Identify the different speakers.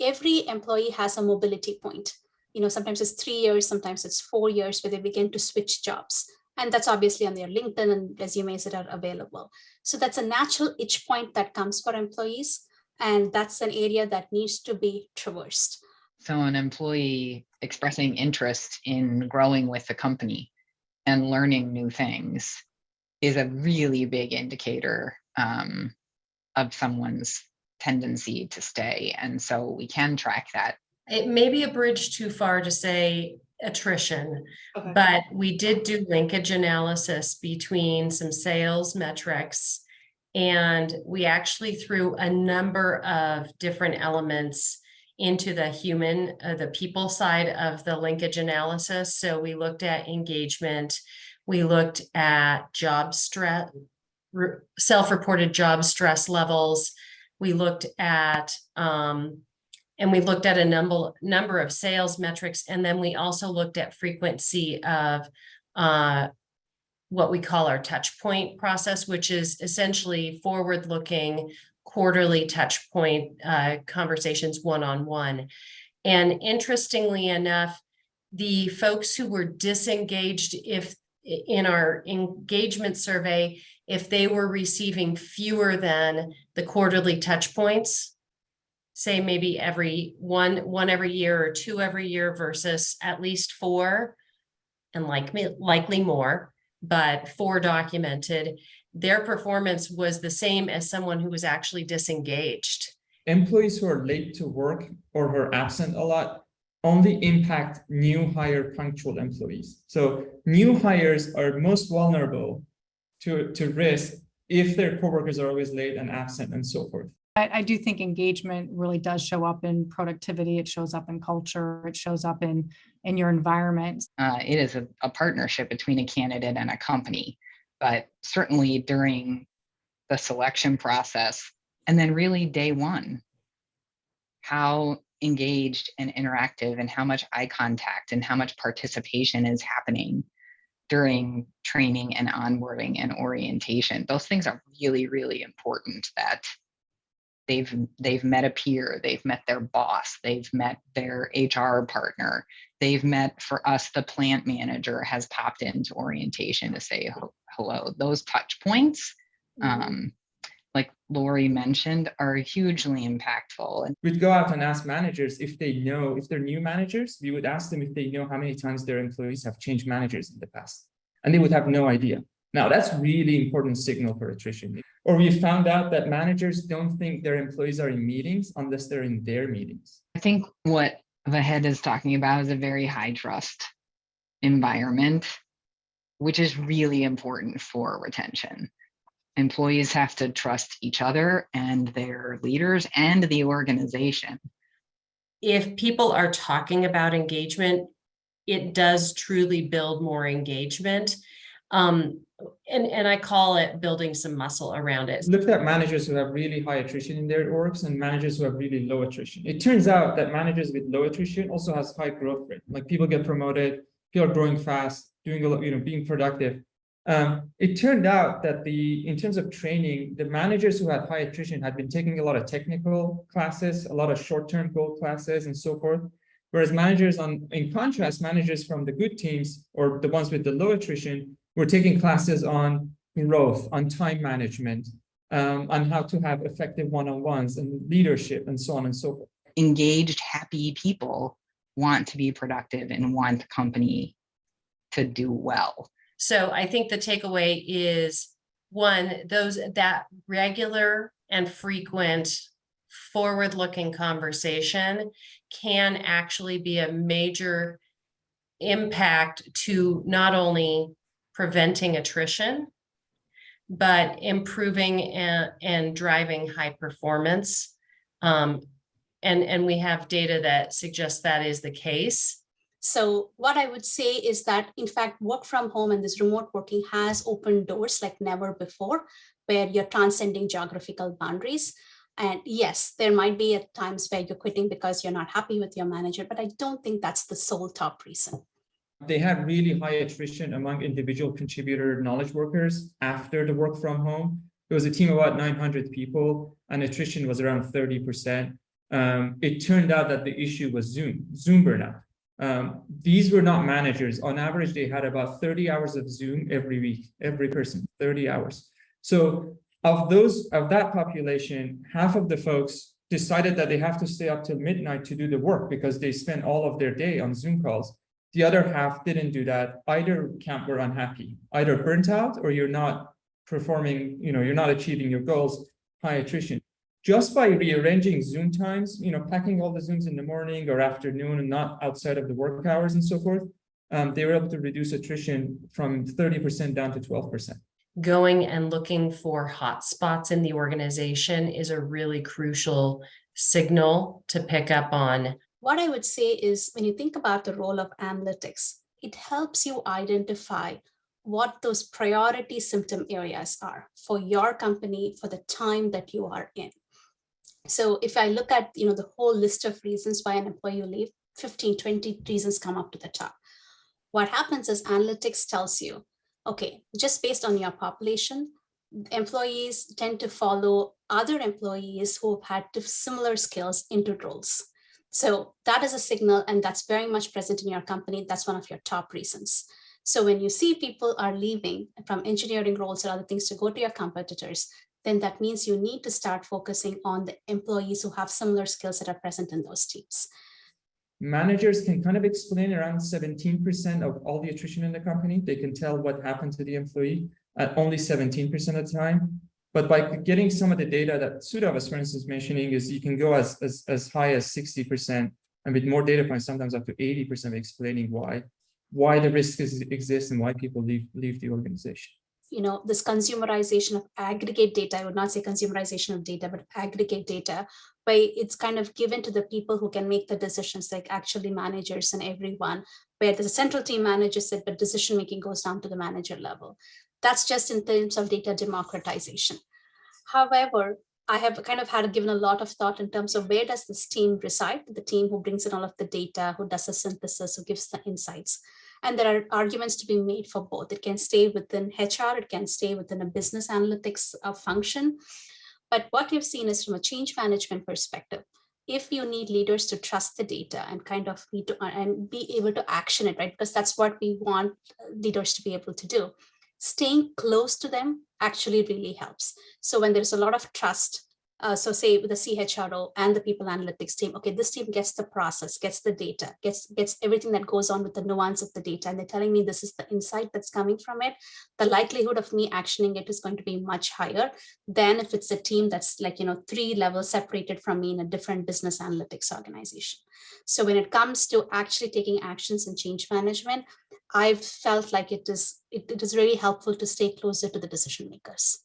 Speaker 1: every employee has a mobility point. Sometimes it's 3 years, sometimes it's 4 years where they begin to switch jobs. And that's obviously on their LinkedIn and resumes that are available. So that's a natural itch point that comes for employees. And that's an area that needs to be traversed.
Speaker 2: So an employee expressing interest in growing with the company and learning new things is a really big indicator of someone's tendency to stay. And so we can track that.
Speaker 3: It may be a bridge too far to say attrition, okay, but we did do linkage analysis between some sales metrics, and we actually threw a number of different elements into the people side of the linkage analysis. So we looked at engagement, we looked at job stress, self-reported job stress levels, we looked at and we looked at a number of sales metrics, and then we also looked at frequency of what we call our touch point process, which is essentially forward-looking quarterly touch point conversations one-on-one. And interestingly enough, the folks who were disengaged, if in our engagement survey, if they were receiving fewer than the quarterly touch points, say maybe one every year or two every year versus at least 4, and likely more, but 4 documented, their performance was the same as someone who was actually disengaged.
Speaker 4: Employees who are late to work or who are absent a lot only impact new hire punctual employees. So new hires are most vulnerable to risk if their coworkers are always late and absent and so forth.
Speaker 5: I do think engagement really does show up in productivity. It shows up in culture. It shows up in your environment.
Speaker 2: It is a partnership between a candidate and a company, but certainly during the selection process, and then really day one, how engaged and interactive and how much eye contact and how much participation is happening during training and onboarding and orientation. Those things are really, really important, that they've met a peer, they've met their boss, they've met their HR partner, they've met, for us, the plant manager has popped into orientation to say hello. Those touch points, like Lori mentioned, are hugely impactful.
Speaker 4: We'd go out and ask managers if they know, if they're new managers, we would ask them if they know how many times their employees have changed managers in the past. And they would have no idea. Now, that's really important signal for attrition. Or we found out that managers don't think their employees are in meetings unless they're in their meetings.
Speaker 2: I think what Vahed is talking about is a very high trust environment, which is really important for retention. Employees have to trust each other and their leaders and the organization.
Speaker 3: If people are talking about engagement, it does truly build more engagement. And I call it building some muscle around it.
Speaker 4: Looked at managers who have really high attrition in their orgs and managers who have really low attrition. It turns out that managers with low attrition also has high growth rate. Like people get promoted, people are growing fast, doing a lot, being productive. It turned out that in terms of training, the managers who had high attrition had been taking a lot of technical classes, a lot of short-term goal classes and so forth. Whereas in contrast, managers from the good teams or the ones with the low attrition were taking classes on growth, on time management, on how to have effective one-on-ones and leadership and so on and so forth.
Speaker 2: Engaged, happy people want to be productive and want the company to do well.
Speaker 3: So I think the takeaway is, one, that regular and frequent forward-looking conversation can actually be a major impact to not only preventing attrition, but improving and driving high performance. And we have data that suggests that is the case.
Speaker 1: So what I would say is that, in fact, work from home and this remote working has opened doors like never before, where you're transcending geographical boundaries. And yes, there might be at times where you're quitting because you're not happy with your manager, but I don't think that's the sole top reason.
Speaker 4: They had really high attrition among individual contributor knowledge workers after the work from home. It was a team of about 900 people and attrition was around 30%. it turned out that the issue was Zoom burnout. These were not managers. On average, they had about 30 hours of Zoom every week, every person, 30 hours. So of that population, half of the folks decided that they have to stay up till midnight to do the work because they spent all of their day on Zoom calls. The other half didn't do that. Either camp were unhappy, either burnt out or you're not performing, you're not achieving your goals, high attrition. Just by rearranging Zoom times, packing all the Zooms in the morning or afternoon and not outside of the work hours and so forth, they were able to reduce attrition from 30% down to 12%.
Speaker 3: Going and looking for hotspots in the organization is a really crucial signal to pick up on.
Speaker 1: What I would say is when you think about the role of analytics, it helps you identify what those priority symptom areas are for your company for the time that you are in. So if I look at the whole list of reasons why an employee will leave, 15, 20 reasons come up to the top. What happens is analytics tells you, okay, just based on your population, employees tend to follow other employees who have had similar skills into roles. So that is a signal, and that's very much present in your company. That's one of your top reasons. So when you see people are leaving from engineering roles or other things to go to your competitors, then that means you need to start focusing on the employees who have similar skills that are present in those teams.
Speaker 4: Managers can kind of explain around 17% of all the attrition in the company. They can tell what happened to the employee at only 17% of the time. But by getting some of the data that Sudha was, for instance, mentioning, is you can go as high as 60%, and with more data points, sometimes up to 80% explaining why the risk exists and why people leave the organization.
Speaker 1: This consumerization of aggregate data, I would not say consumerization of data, but aggregate data, where it's kind of given to the people who can make the decisions, like actually managers and everyone, where there's a central team manages it, but decision-making goes down to the manager level. That's just in terms of data democratization. However, I have kind of given a lot of thought in terms of where does this team reside, the team who brings in all of the data, who does the synthesis, who gives the insights. And there are arguments to be made for both. It can stay within HR, it can stay within a business analytics function. But what we've seen is from a change management perspective, if you need leaders to trust the data and kind of need to and be able to action it, right? Because that's what we want leaders to be able to do. Staying close to them actually really helps. So when there's a lot of trust, so say with the CHRO and the people analytics team, okay, this team gets the process, gets the data, gets everything that goes on with the nuance of the data, and they're telling me this is the insight that's coming from it, the likelihood of me actioning it is going to be much higher than if it's a team that's like, 3 levels separated from me in a different business analytics organization. So when it comes to actually taking actions in change management, I've felt like it is really helpful to stay closer to the decision makers.